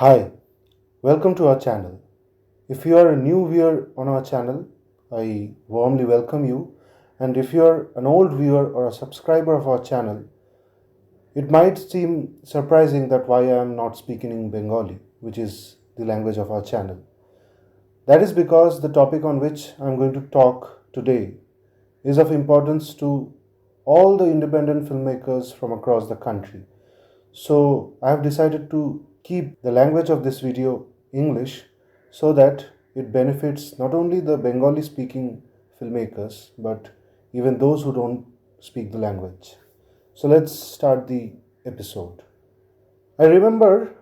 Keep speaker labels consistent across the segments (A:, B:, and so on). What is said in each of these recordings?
A: Hi, welcome to our channel. If you are a new viewer on our channel, I warmly welcome you. And if you are an old viewer or a subscriber of our channel, it might seem surprising that why I am not speaking in Bengali, which is the language of our channel. That is because the topic on which I am going to talk today is of importance to all the independent filmmakers from across the country. So I have decided to keep the language of this video English so that it benefits not only the Bengali speaking filmmakers but even those who don't speak the language. So let's start the episode. I remember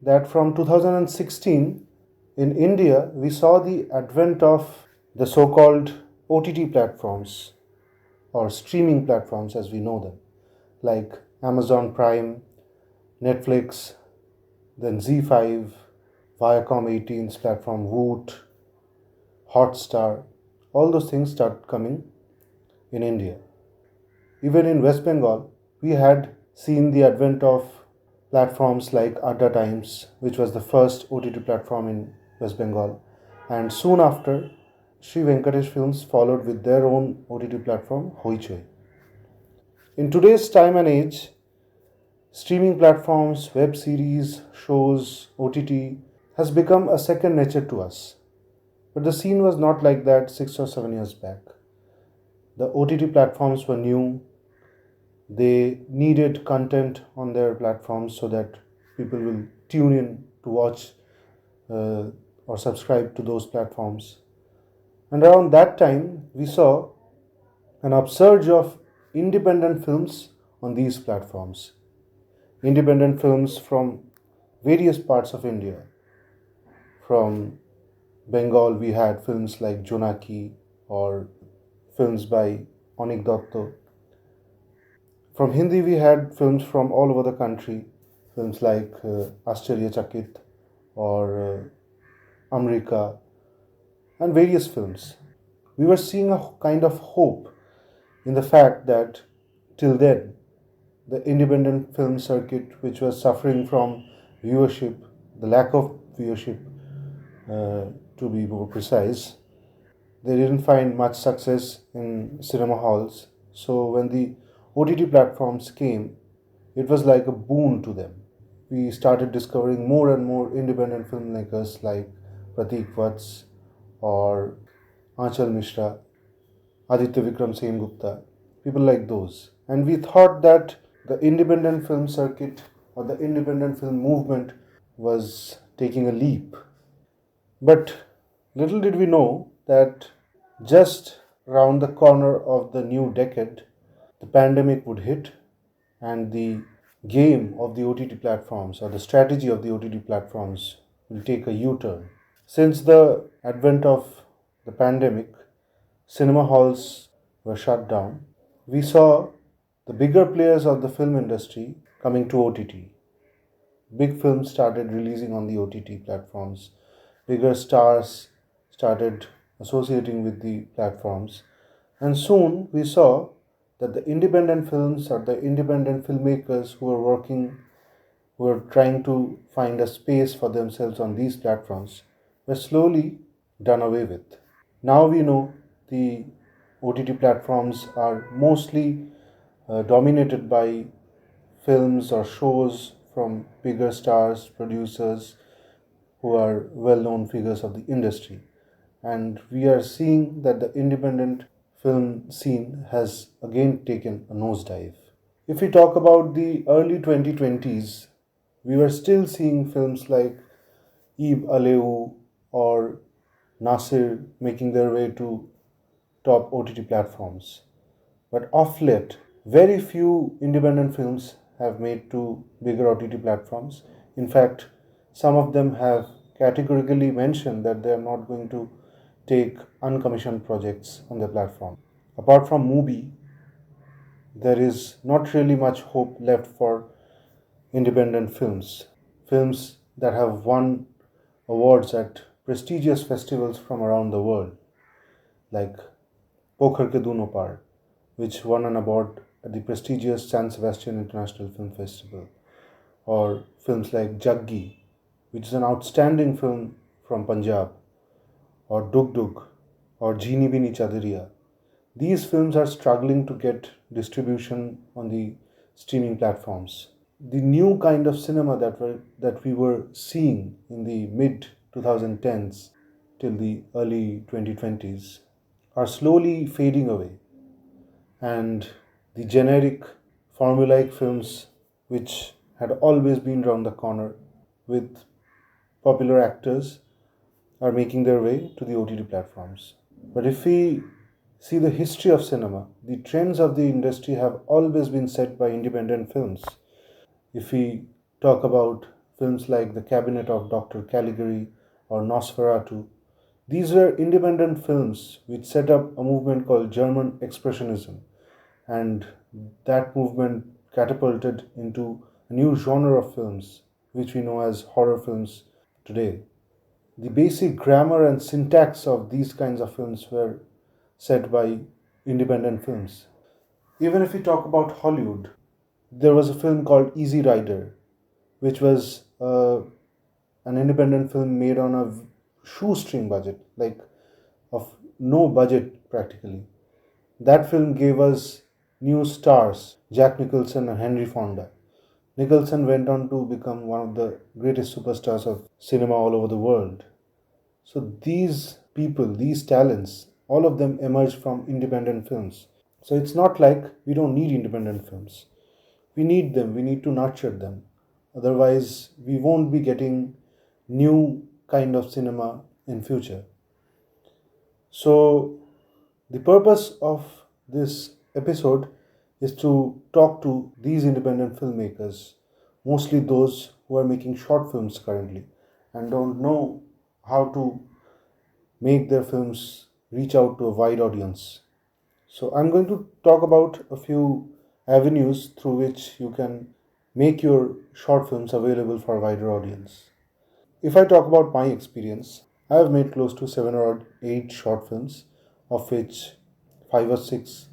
A: that from 2016 in India we saw the advent of the so called OTT platforms or streaming platforms as we know them, like Amazon Prime, Netflix, then Z5, Viacom 18's platform Voot, Hotstar, all those things start coming in India. Even in West Bengal, we had seen the advent of platforms like Adda Times, which was the first OTT platform in West Bengal, and soon after, Sri Venkatesh Films followed with their own OTT platform, Hoichoi. In today's time and age, streaming platforms, web series, shows, OTT has become a second nature to us. But the scene was not like that 6 or 7 years back. The OTT platforms were new. They needed content on their platforms so that people will tune in to watch uh, or subscribe to those platforms. And around that time, we saw an upsurge of independent films on these platforms. Independent films from various parts of India. From Bengal, we had films like Jonaki or films by Anik Dotto. From Hindi, we had films from all over the country, films like Ascharya Chakit or Amrika, and various films. We were seeing a kind of hope in the fact that till then, the independent film circuit, which was suffering from viewership, the lack of viewership, uh, to be more precise, they didn't find much success in cinema halls. So when the OTT platforms came, it was like a boon to them. We started discovering more and more independent filmmakers like Pratik Vats or Anchal Mishra, Aditya Vikram Gupta, people like those. And we thought that the independent film circuit or the independent film movement was taking a leap. But little did we know that just round the corner of the new decade, the pandemic would hit and the game of the OTT platforms or the strategy of the OTT platforms will take a U turn. Since the advent of the pandemic, cinema halls were shut down. We saw the bigger players of the film industry coming to OTT. Big films started releasing on the OTT platforms. Bigger stars started associating with the platforms. And soon we saw that the independent films or the independent filmmakers who were working, who were trying to find a space for themselves on these platforms, were slowly done away with. Now we know the OTT platforms are mostly dominated by films or shows from bigger stars, producers who are well known figures of the industry. And we are seeing that the independent film scene has again taken a nosedive. If we talk about the early 2020s, we were still seeing films like Ib Aleu or Nasir making their way to top OTT platforms. But of late, very few independent films have made to bigger OTT platforms. In fact, some of them have categorically mentioned that they are not going to take uncommissioned projects on their platform. Apart from Mubi, there is not really much hope left for independent films. Films that have won awards at prestigious festivals from around the world, like Pokhar Ke Dono Par, which won an award at the prestigious San Sebastian International Film Festival, or films like Jaggi, which is an outstanding film from Punjab, or Dug Dug, or Jeeni Bini Chadariya. These films are struggling to get distribution on the streaming platforms. The new kind of cinema that we were seeing in the mid 2010s till the early 2020s are slowly fading away, and the generic formulaic films which had always been round the corner with popular actors are making their way to the OTT platforms. But if we see the history of cinema, the trends of the industry have always been set by independent films. If we talk about films like The Cabinet of Dr. Caligari or Nosferatu, these were independent films which set up a movement called German Expressionism, and that movement catapulted into a new genre of films which we know as horror films today. The basic grammar and syntax of these kinds of films were set by independent films. Even if we talk about Hollywood, there was a film called Easy Rider, which was an independent film made on a shoestring budget, like of no budget practically. That film gave us new stars, Jack Nicholson and Henry Fonda. Nicholson went on to become one of the greatest superstars of cinema all over the world. So these people, these talents, all of them emerged from independent films. So it's not like we don't need independent films. We need them, we need to nurture them. Otherwise, we won't be getting new kind of cinema in future. So the purpose of this episode is to talk to these independent filmmakers, mostly those who are making short films currently and don't know how to make their films reach out to a wide audience. So, I'm going to talk about a few avenues through which you can make your short films available for a wider audience. If I talk about my experience, I have made close to 7 or 8 short films, of which 5 or 6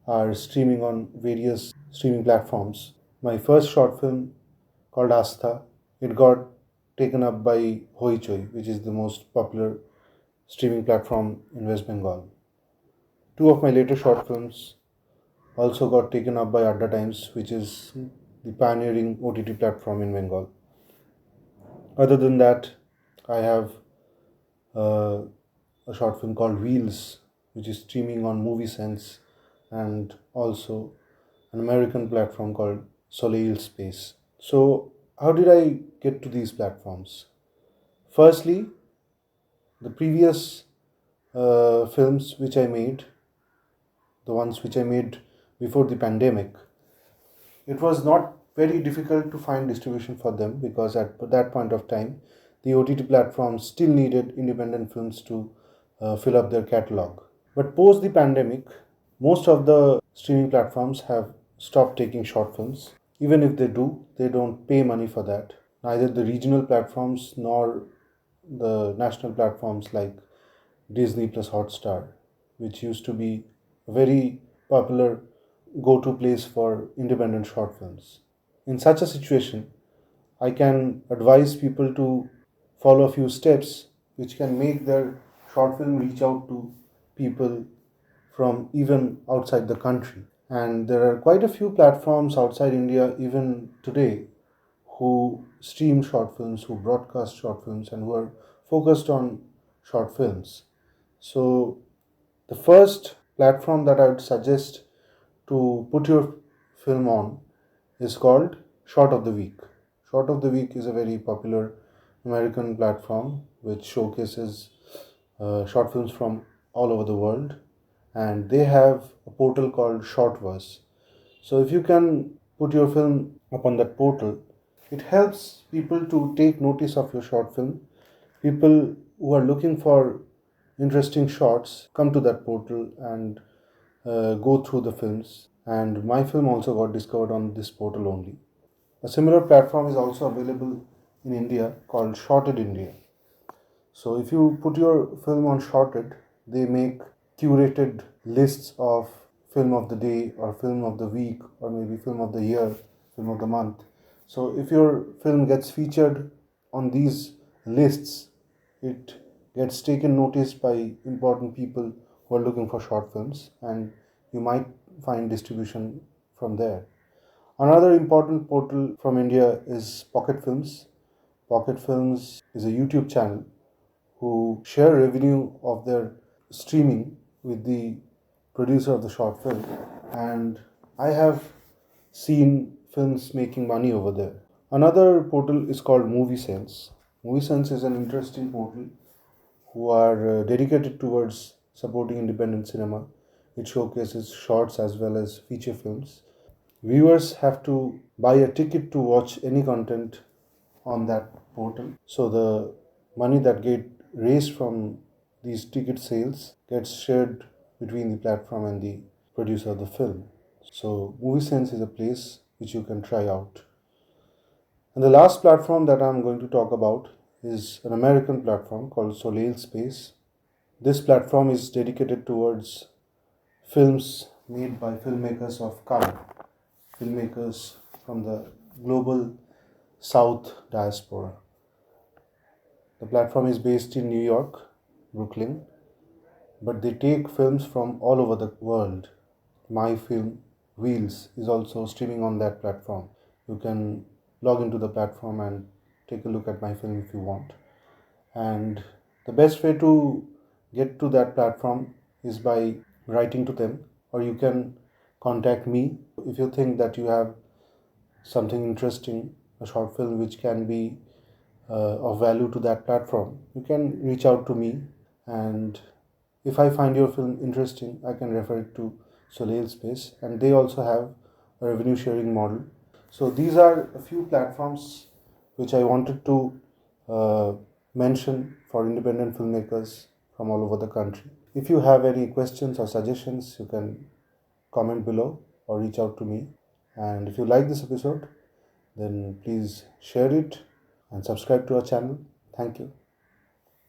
A: are streaming on various streaming platforms. My first short film called Astha, it got taken up by Hoichoi, which is the most popular streaming platform in West Bengal. Two of my later short films also got taken up by Adda Times, which is the pioneering OTT platform in Bengal. Other than that, I have uh, a short film called Wheels, which is streaming on Movie Sense, and also an American platform called Soleil Space. So, how did I get to these platforms? Firstly, the previous films which I made, the ones which I made before the pandemic, it was not very difficult to find distribution for them because at that point of time, the OTT platforms still needed independent films to fill up their catalog. But post the pandemic, most of the streaming platforms have stopped taking short films. Even if they do, they don't pay money for that. Neither the regional platforms nor the national platforms like Disney plus Hotstar, which used to be a very popular go to place for independent short films. In such a situation, I can advise people to follow a few steps which can make their short film reach out to people from even outside the country. And there are quite a few platforms outside India, even today, who stream short films, who broadcast short films, and who are focused on short films. So, the first platform that I would suggest to put your film on is called Short of the Week. Short of the Week is a very popular American platform which showcases short films from all over the world, and they have a portal called Shortverse. So if you can put your film up on that portal, it helps people to take notice of your short film. People who are looking for interesting shots come to that portal and go through the films. And my film also got discovered on this portal only. A similar platform is also available in India called Shorted India. So if you put your film on Shorted, they make curated lists of film of the day or film of the week or maybe film of the year, film of the month. So if your film gets featured on these lists, it gets taken notice by important people who are looking for short films, and you might find distribution from there. Another important portal from India is Pocket Films. Pocket Films is a YouTube channel who share revenue of their streaming with the producer of the short film, and I have seen films making money over there. Another portal is called Movie Sense. Movie Sense is an interesting portal who are dedicated towards supporting independent cinema. It showcases shorts as well as feature films. Viewers have to buy a ticket to watch any content on that portal. So the money that get raised from these ticket sales gets shared between the platform and the producer of the film. So Movie Sense is a place which you can try out. And the last platform that I'm going to talk about is an American platform called Soleil Space. This platform is dedicated towards films made by filmmakers of color, filmmakers from the global South diaspora. The platform is based in New York, Brooklyn, but they take films from all over the world. My film Wheels is also streaming on that platform. You can log into the platform and take a look at my film if you want. And the best way to get to that platform is by writing to them, or you can contact me if you think that you have something interesting, a short film which can be of value to that platform. You can reach out to me, and if I find your film interesting, I can refer it to Soleil Space, and they also have a revenue sharing model. So these are a few platforms which I wanted to uh, mention for independent filmmakers from all over the country. If you have any questions or suggestions, you can comment below or reach out to me. And if you like this episode, then please share it and subscribe to our channel. Thank you.